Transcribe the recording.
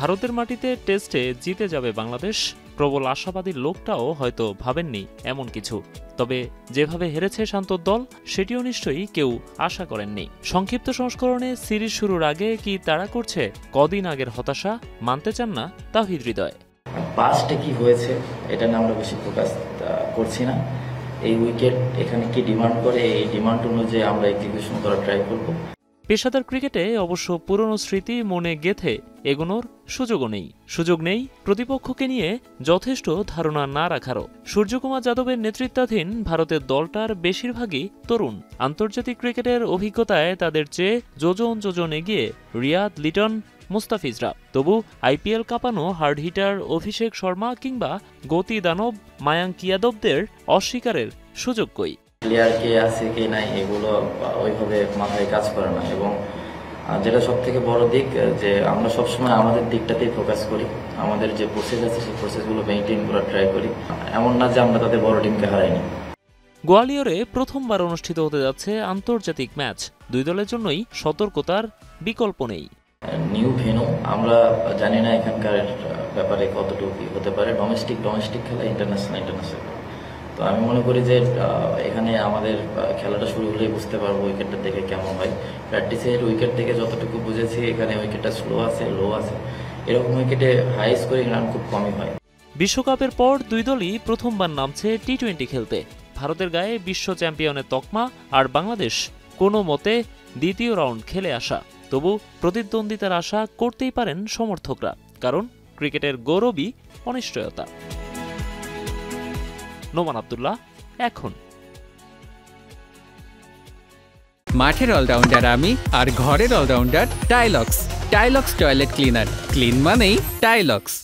ভারতের মাটিতে টেস্টে জিতে যাবে বাংলাদেশ, প্রবল আশাবাদী লোকটাও হয়তো ভাবেননি এমন কিছু। তবে যেভাবে হেরেছে শান্তর দল, সেটিও নিশ্চয়ই কেউ আশা করেননি। সংক্ষিপ্ত সংস্করণে সিরিজ শুরুর আগে কি তাড়া করছে কদিন আগের হতাশা, মানতে চান না তাওহিদ হৃদয়। পাস্টে কি হয়েছে এটা নিয়ে আমরা বেশি ফোকাস করছি না। এই উইকেট এখানে কি ডিমান্ড করে, এই ডিমান্ড অনুযায়ী আমরা এক্সিকিউশন করার ট্রাই করব। পেশাদার ক্রিকেটে অবশ্য পুরনো স্মৃতি মনে গেঁথে এগোনোর সুযোগ নেই প্রতিপক্ষকে নিয়ে যথেষ্ট ধারণা না রাখারও। সূর্যকুমার যাদবের নেতৃত্বাধীন ভারতের দলটার বেশিরভাগই তরুণ। আন্তর্জাতিক ক্রিকেটের অভিজ্ঞতায় তাদের চেয়ে যোজন এগিয়ে রিয়াদ, লিটন, মুস্তাফিজরা। তবু আইপিএল কাঁপানো হার্ড হিটার অভিষেক শর্মা কিংবা গতি দানব মায়াঙ্ক ইয়াদবদের অস্বীকারের সুযোগ কই? প্লেয়ার কে আছে কে নাই এগুলো ওইভাবে মাথায় কাজ করে না, এবং যেটা সব থেকে বড় দিক যে আমরা সবসময় আমাদের দিকটাতেই ফোকাস করি। আমাদের যে প্রসেস আছে সেই প্রসেসগুলো মেনটেন করার ট্রাই করি। এমন না যে আমরা তাদের বড় টিমকে হারাইনি। গোয়ালিয়রে প্রথমবার অনুষ্ঠিত হতে যাচ্ছে আন্তর্জাতিক ম্যাচ। দুই দলের জন্যই সতর্কতার বিকল্প নেই। নিউ ভেন্যু, আমরা জানি না এখানকার ব্যাপারে কতটুকু কি হতে পারে। ডোমেস্টিক খেলা, ইন্টারন্যাশনাল। তো আমি মনে করি যে এখানে আমাদের খেলাটা শুরু হলেই বুঝতে পারবো উইকেটটা দেখে কেমন হয়। প্র্যাকটিসের উইকেট থেকে যতটুকু বুঝেছি এখানে উইকেটটা স্লো আছে, লো আছে। এরকম উইকেটে হাই স্কোরিং রান খুব কমই হয়। বিশ্বকাপের পর দুই দলই প্রথমবার নামছে টি-20 খেলতে। ভারতের গায়ে বিশ্ব চ্যাম্পিয়নের তকমা, আর বাংলাদেশ কোনো মতে দ্বিতীয় রাউন্ড খেলে আসা। তবু প্রতিদ্বন্দ্বিতার আশা করতেই পারেন সমর্থকরা, কারণ ক্রিকেটের গৌরবই অনিশ্চয়তা। নোমান আব্দুল্লাহ, এখন। মাঠের অলরাউন্ডার আমি, আর ঘরের all rounder Tilex. Tilex toilet cleaner, clean মানেই টাইলক্স।